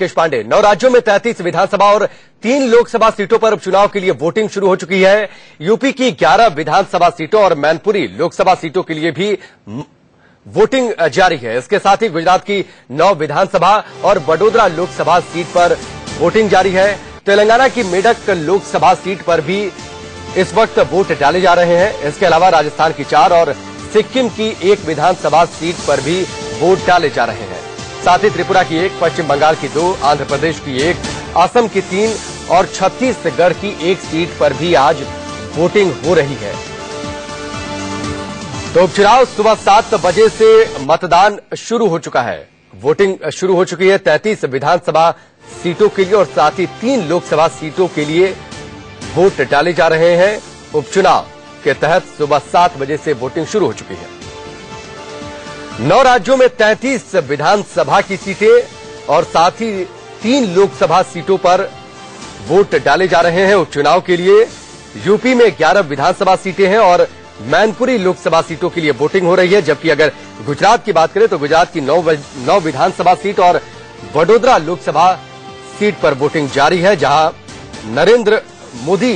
राकेश पांडे। 9 राज्यों में 33 विधानसभा और 3 लोकसभा सीटों पर उपचुनाव के लिए वोटिंग शुरू हो चुकी है। यूपी की 11 विधानसभा सीटों और मैनपुरी लोकसभा सीटों के लिए भी वोटिंग जारी है। इसके साथ ही गुजरात की 9 विधानसभा और वडोदरा लोकसभा सीट पर वोटिंग जारी है। तेलंगाना की मेडक लोकसभा सीट पर भी इस वक्त वोट डाले जा रहे हैं। इसके अलावा राजस्थान की 4 और सिक्किम की 1 विधानसभा सीट पर भी वोट डाले जा रहे हैं। साथ ही त्रिपुरा की 1, पश्चिम बंगाल की 2, आंध्र प्रदेश की 1, असम की 3 और छत्तीसगढ़ की 1 सीट पर भी आज वोटिंग हो रही है। तो उपचुनाव सुबह 7 बजे से मतदान शुरू हो चुका है। वोटिंग शुरू हो चुकी है 33 विधानसभा सीटों के लिए और साथ ही 3 लोकसभा सीटों के लिए वोट डाले जा रहे हैं। उपचुनाव के तहत सुबह 7 बजे से वोटिंग शुरू हो चुकी है। 9 राज्यों में 33 विधानसभा की सीटें और साथ ही 3 लोकसभा सीटों पर वोट डाले जा रहे हैं। उपचुनाव के लिए यूपी में 11 विधानसभा सीटें हैं और मैनपुरी लोकसभा सीटों के लिए वोटिंग हो रही है। जबकि अगर गुजरात की बात करें तो गुजरात की 9 विधानसभा सीट और वडोदरा लोकसभा सीट पर वोटिंग जारी है, जहां नरेंद्र मोदी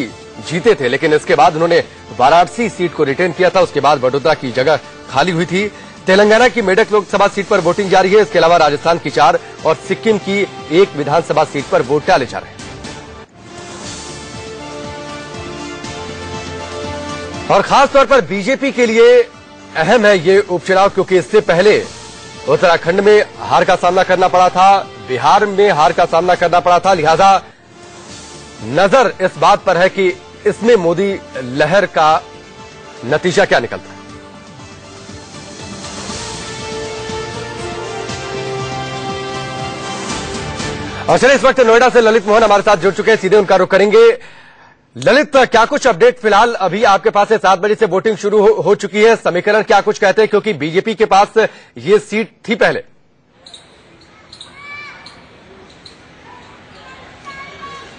जीते थे, लेकिन इसके बाद उन्होंने वाराणसी सीट को रिटेन किया था। उसके बाद वडोदरा की जगह खाली हुई थी। तेलंगाना की मेडक लोकसभा सीट पर वोटिंग जारी है। इसके अलावा राजस्थान की 4 और सिक्किम की 1 विधानसभा सीट पर वोट डाले जा रहे हैं। और खासतौर पर बीजेपी के लिए अहम है ये उपचुनाव, क्योंकि इससे पहले उत्तराखंड में हार का सामना करना पड़ा था, बिहार में हार का सामना करना पड़ा था। लिहाजा नजर इस बात पर है कि इसमें मोदी लहर का नतीजा क्या निकलता है। और चलिए इस वक्त नोएडा से ललित मोहन हमारे साथ जुड़ चुके हैं, सीधे उनका रुख करेंगे। ललित, क्या कुछ अपडेट फिलहाल अभी आपके पास है? 7 बजे से वोटिंग शुरू हो चुकी है। समीकरण क्या कुछ कहते हैं, क्योंकि बीजेपी के पास ये सीट थी पहले?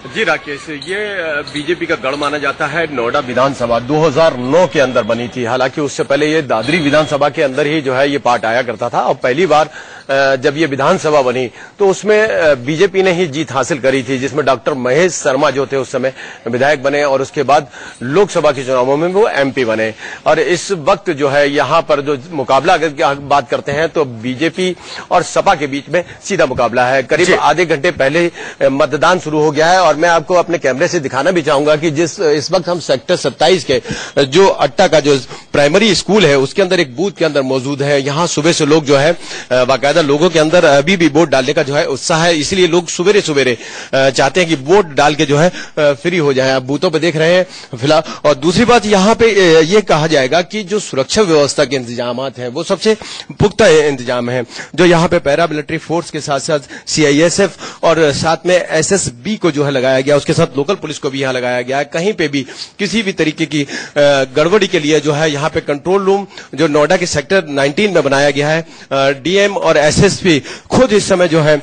जी राकेश, ये बीजेपी का गढ़ माना जाता है। नोएडा विधानसभा 2009 के अंदर बनी थी। हालांकि उससे पहले ये दादरी विधानसभा के अंदर ही जो है ये पार्ट आया करता था। और पहली बार जब ये विधानसभा बनी तो उसमें बीजेपी ने ही जीत हासिल करी थी, जिसमें डॉक्टर महेश शर्मा जो थे उस समय विधायक बने और उसके बाद लोकसभा के चुनावों में वो एमपी बने। और इस वक्त जो है यहाँ पर जो मुकाबला अगर बात करते हैं तो बीजेपी और सपा के बीच में सीधा मुकाबला है। करीब आधे घंटे पहले मतदान शुरू हो गया है और मैं आपको अपने कैमरे से दिखाना भी चाहूंगा कि इस वक्त हम सेक्टर 27 के जो अट्टा का जो प्राइमरी स्कूल है उसके अंदर एक बूथ के अंदर मौजूद है। यहाँ सुबह से लोग जो है बाकायदा लोगों के अंदर अभी भी वोट डालने का जो है उत्साह है, इसलिए लोग सवेरे सवेरे चाहते हैं कि वोट डाल के जो है फ्री हो जाए। आप बूथों पे देख रहे हैं फिलहाल। और दूसरी बात यहाँ पे ये कहा जाएगा कि जो सुरक्षा व्यवस्था के इंतजाम हैं वो सबसे पुख्ता इंतजाम है। जो यहाँ पे पैरा मिलिट्री फोर्स के साथ साथ CISF और साथ में SSB को जो है लगाया गया, उसके साथ लोकल पुलिस को भी यहाँ लगाया गया है। कहीं पे भी किसी भी तरीके की गड़बड़ी के लिए जो है यहाँ पे कंट्रोल रूम जो नोएडा के सेक्टर 19 में बनाया गया है। DM और SSP खुद इस समय जो है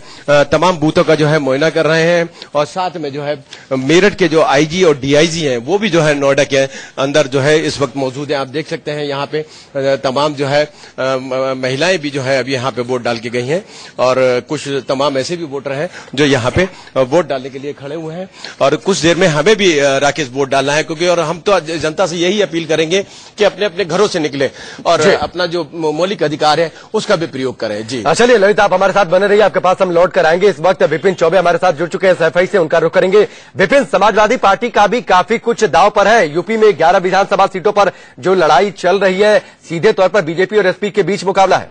तमाम बूथों का जो है मुआयना कर रहे हैं। और साथ में जो है मेरठ के जो IG और DIG हैं वो भी जो है नोएडा के अंदर जो है इस वक्त मौजूद हैं। आप देख सकते हैं यहाँ पे तमाम जो है महिलाएं भी जो है अभी यहाँ पे वोट डाल के गई हैं और कुछ तमाम ऐसे भी वोटर हैं जो यहाँ पे वोट डालने के लिए खड़े हुए हैं। और कुछ देर में हमें भी राकेश वोट डालना है, क्योंकि और हम तो जनता से यही अपील करेंगे कि अपने अपने घरों से निकले और अपना जो मौलिक अधिकार है उसका भी प्रयोग करें। जी चलिए ललित, आप हमारे साथ बने रहिए, आपके पास हम लौट कर आएंगे। इस वक्त विपिन चौबे हमारे साथ जुड़ चुके हैं SFI से, उनका रुख करेंगे। विपिन, समाजवादी पार्टी का भी काफी कुछ दांव पर है। यूपी में 11 विधानसभा सीटों पर जो लड़ाई चल रही है, सीधे तौर पर बीजेपी और SP के बीच मुकाबला है।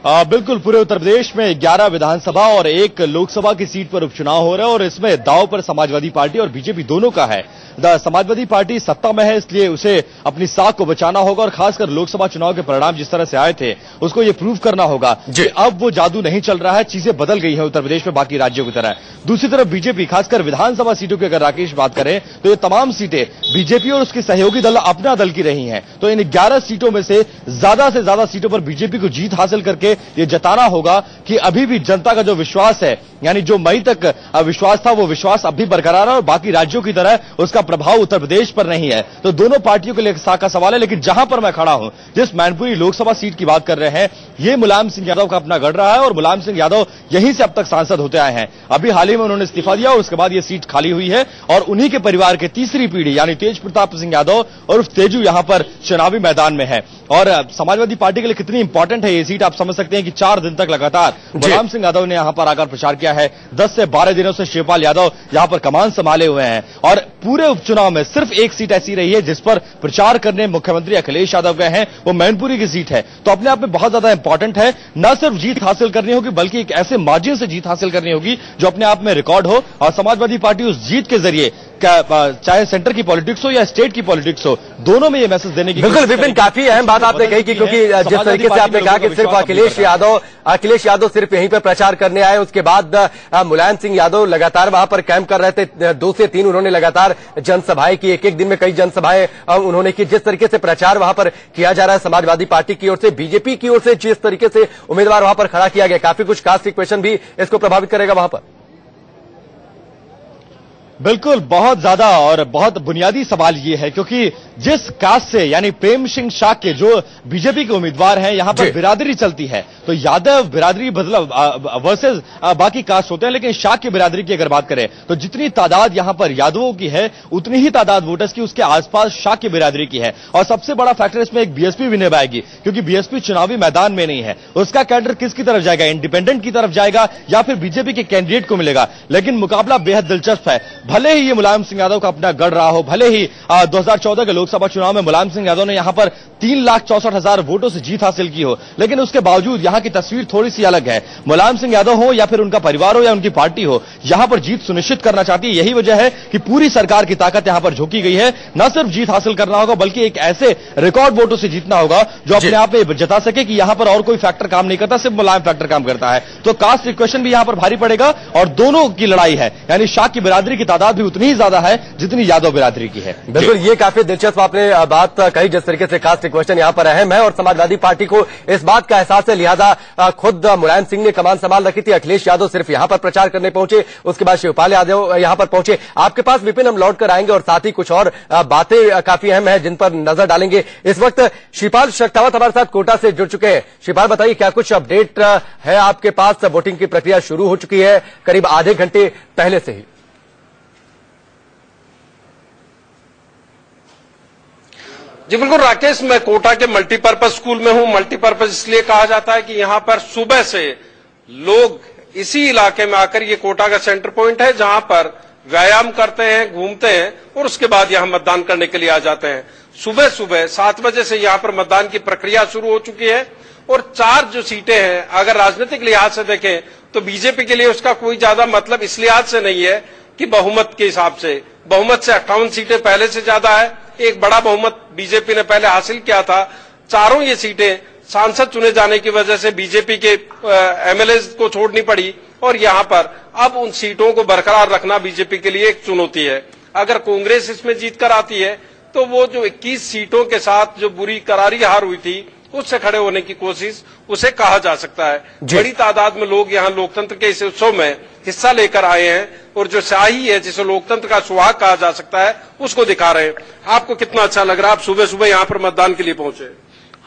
बिल्कुल, पूरे उत्तर प्रदेश में 11 विधानसभा और 1 लोकसभा की सीट पर उपचुनाव हो रहा है और इसमें दांव पर समाजवादी पार्टी और बीजेपी दोनों का है। समाजवादी पार्टी सत्ता में है, इसलिए उसे अपनी साख को बचाना होगा और खासकर लोकसभा चुनाव के परिणाम जिस तरह से आए थे उसको ये प्रूव करना होगा कि अब वो जादू नहीं चल रहा है, चीजें बदल गई है उत्तर प्रदेश में बाकी राज्यों की तरह। दूसरी तरफ बीजेपी, खासकर विधानसभा सीटों की अगर राकेश बात करें तो ये तमाम सीटें बीजेपी और उसके सहयोगी दल अपना दल की रही हैं। तो इन 11 सीटों में से ज्यादा सीटों पर बीजेपी को जीत हासिल करके करके ये जताना होगा कि अभी भी जनता का जो विश्वास है, यानी जो मई तक विश्वास था, वो विश्वास अब भी बरकरार है और बाकी राज्यों की तरह उसका प्रभाव उत्तर प्रदेश पर नहीं है। तो दोनों पार्टियों के लिए का सवाल है। लेकिन जहां पर मैं खड़ा हूं, जिस मैनपुरी लोकसभा सीट की बात कर रहे हैं, ये मुलायम सिंह यादव का अपना गढ़ रहा है और मुलायम सिंह यादव यहीं से अब तक सांसद होते आए हैं। अभी हाल ही में उन्होंने इस्तीफा दिया और उसके बाद ये सीट खाली हुई है और उन्हीं के परिवार के तीसरी पीढ़ी यानी तेज प्रताप सिंह यादव और तेजू यहां पर चुनावी मैदान में है। और समाजवादी पार्टी के लिए कितनी इंपॉर्टेंट है ये सीट, आप समझ सकते हैं कि 4 दिन तक लगातार मुलायम सिंह यादव ने यहां पर आकर प्रचार किया है। 10 से 12 दिनों से शिवपाल यादव यहां पर कमान संभाले हुए हैं और पूरे उपचुनाव में सिर्फ एक सीट ऐसी रही है जिस पर प्रचार करने मुख्यमंत्री अखिलेश यादव गए हैं, वो मैनपुरी की सीट है। तो अपने आप में बहुत ज्यादा इंपॉर्टेंट है, न सिर्फ जीत हासिल करनी होगी बल्कि एक ऐसे मार्जिन से जीत हासिल करनी होगी जो अपने आप में रिकॉर्ड हो और समाजवादी पार्टी उस जीत के जरिए चाहे सेंटर की पॉलिटिक्स हो या स्टेट की पॉलिटिक्स हो, दोनों में ये मैसेज देने की। बिल्कुल विपिन, काफी अहम बात आपने कही कि क्योंकि जिस तरीके से आपने कहा कि सिर्फ अखिलेश यादव सिर्फ यहीं पर प्रचार करने आए, उसके बाद मुलायम सिंह यादव लगातार वहां पर कैंप कर रहे थे। 2 से 3 उन्होंने लगातार जनसभाएं की, एक दिन में कई जनसभाएं उन्होंने की। जिस तरीके से प्रचार वहां पर किया जा रहा है समाजवादी पार्टी की ओर से, बीजेपी की ओर से जिस तरीके से उम्मीदवार वहां पर खड़ा किया गया, काफी कुछ कास्ट इक्वेशन भी इसको प्रभावित करेगा वहां पर। बिल्कुल, बहुत ज्यादा और बहुत बुनियादी सवाल ये है क्योंकि जिस कास्ट से यानी प्रेम सिंह शाक्य जो बीजेपी के उम्मीदवार हैं, यहां पर बिरादरी चलती है तो यादव बिरादरी मतलब वर्सेस बाकी कास्ट होते हैं, लेकिन शाक्य बिरादरी की अगर बात करें तो जितनी तादाद यहां पर यादवों की है उतनी ही तादाद वोटर्स की उसके आसपास शाक्य बिरादरी की है। और सबसे बड़ा फैक्टर इसमें एक बीएसपी भी निभाएगी क्योंकि बीएसपी चुनावी मैदान में नहीं है। उसका कैडर किसकी तरफ जाएगा, इंडिपेंडेंट की तरफ जाएगा या फिर बीजेपी के कैंडिडेट को मिलेगा। लेकिन मुकाबला बेहद दिलचस्प है। भले ही ये मुलायम सिंह यादव का अपना गढ़ रहा हो, भले ही 2014 के लोकसभा चुनाव में मुलायम सिंह यादव ने यहां पर 3,64,000 वोटों से जीत हासिल की हो, लेकिन उसके बावजूद यहां की तस्वीर थोड़ी सी अलग है। मुलायम सिंह यादव हो या फिर उनका परिवार हो या उनकी पार्टी हो, यहां पर जीत सुनिश्चित करना चाहती है। यही वजह है कि पूरी सरकार की ताकत यहां पर झोंकी गई है। न सिर्फ जीत हासिल करना होगा बल्कि एक ऐसे रिकॉर्ड वोटों से जीतना होगा जो अपने आप में जता सके कि यहां पर और कोई फैक्टर काम नहीं करता, सिर्फ मुलायम फैक्टर काम करता है। तो कास्ट इक्वेशन भी यहां पर भारी पड़ेगा और दोनों की लड़ाई है, यानी शाक्य की बिरादरी की तादाद भी उतनी ही ज्यादा है जितनी यादव बिरादरी की है। बिल्कुल, ये काफी दिलचस्प आपने बात कही जिस तरीके से कास्ट इक्वेशन यहां पर अहम है और समाजवादी पार्टी को इस बात का एहसास है, लिहाजा खुद मुलायम सिंह ने कमान संभाल रखी थी। अखिलेश यादव सिर्फ यहां पर प्रचार करने पहुंचे, उसके बाद शिवपाल यादव यहां पर पहुंचे। आपके पास विपिन हम लौट कर आएंगे और साथ ही कुछ और बातें काफी अहम है जिन पर नजर डालेंगे। इस वक्त शिवपाल शक्तावत हमारे साथ कोटा से जुड़ चुके हैं। शिवपाल, बताइए क्या कुछ अपडेट है आपके पास? वोटिंग की प्रक्रिया शुरू हो चुकी है करीब आधे घंटे पहले से ही। जी बिल्कुल राकेश, मैं कोटा के मल्टीपर्पज स्कूल में हूं। मल्टीपर्पज इसलिए कहा जाता है कि यहां पर सुबह से लोग इसी इलाके में आकर, ये कोटा का सेंटर पॉइंट है जहां पर व्यायाम करते हैं, घूमते हैं और उसके बाद यहां मतदान करने के लिए आ जाते हैं। सुबह सुबह 7 बजे से यहां पर मतदान की प्रक्रिया शुरू हो चुकी है और 4 जो सीटें हैं, अगर राजनीतिक लिहाज से देखें तो बीजेपी के लिए उसका कोई ज्यादा मतलब इस लिहाज से नहीं है कि बहुमत के हिसाब से, बहुमत से 58 सीटें पहले से ज्यादा है। एक बड़ा बहुमत बीजेपी ने पहले हासिल किया था। चारों ये सीटें सांसद चुने जाने की वजह से बीजेपी के एमएलए को छोड़नी पड़ी और यहां पर अब उन सीटों को बरकरार रखना बीजेपी के लिए एक चुनौती है। अगर कांग्रेस इसमें जीत कर आती है तो वो जो 21 सीटों के साथ जो बुरी करारी हार हुई थी उससे खड़े होने की कोशिश उसे कहा जा सकता है। बड़ी तादाद में लोग यहाँ लोकतंत्र के इस उत्सव में हिस्सा लेकर आए हैं और जो शाही है, जिसे लोकतंत्र का सुहाग कहा जा सकता है, उसको दिखा रहे हैं। आपको कितना अच्छा लग रहा है? आप सुबह सुबह यहाँ पर मतदान के लिए पहुंचे।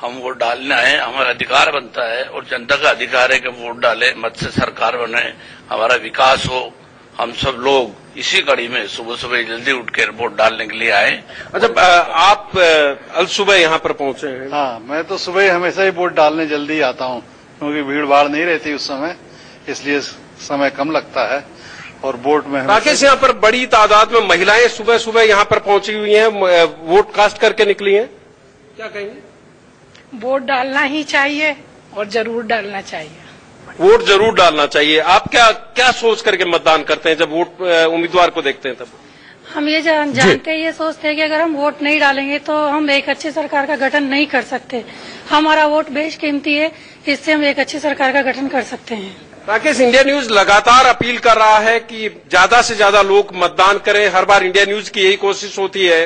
हम वोट डालने आए, हमारा अधिकार बनता है और जनता का अधिकार है कि वोट डाले, मत से सरकार बने, हमारा विकास हो। हम सब लोग इसी कड़ी में सुबह सुबह जल्दी उठ कर वोट डालने के लिए आए। अच्छा, आप अल सुबह यहाँ पर पहुंचे हैं? हाँ, मैं तो सुबह हमेशा ही वोट डालने जल्दी आता हूँ क्योंकि भीड़ भाड़ नहीं रहती उस समय, इसलिए समय कम लगता है और वोट में राकेश, यहाँ पर बड़ी तादाद में महिलाएं सुबह सुबह यहाँ पर पहुंची हुई हैं, वोट कास्ट करके निकली हैं। क्या कहेंगे? वोट डालना ही चाहिए और जरूर डालना चाहिए। वोट जरूर डालना चाहिए। आप क्या सोच करके मतदान करते हैं जब वोट उम्मीदवार को देखते हैं? तब हम ये जानते ये सोचते हैं कि अगर हम वोट नहीं डालेंगे तो हम एक अच्छी सरकार का गठन नहीं कर सकते। हमारा वोट बेशकीमती है, इससे हम एक अच्छी सरकार का गठन कर सकते हैं। राकेश, इंडिया न्यूज लगातार अपील कर रहा है कि ज्यादा से ज्यादा लोग मतदान करें। हर बार इंडिया न्यूज की यही कोशिश होती है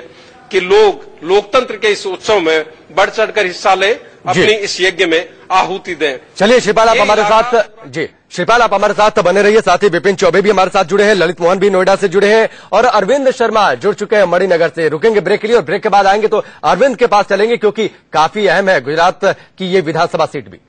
कि लोग लोकतंत्र के इस उत्सव में बढ़ चढ़कर हिस्सा लें। अपनी इस यज्ञ में आहुति दें। चलिए श्रीपाल, आप हमारे साथ जी श्रीपाल आप हमारे साथ बने रहिए। साथ ही विपिन चौबे भी हमारे साथ जुड़े हैं, ललित मोहन भी नोएडा से जुड़े हैं और अरविंद शर्मा जुड़ चुके हैं मणिनगर से। रुकेंगे ब्रेक के लिए और ब्रेक के बाद आएंगे तो अरविंद के पास चलेंगे क्योंकि काफी अहम है गुजरात की ये विधानसभा सीट भी।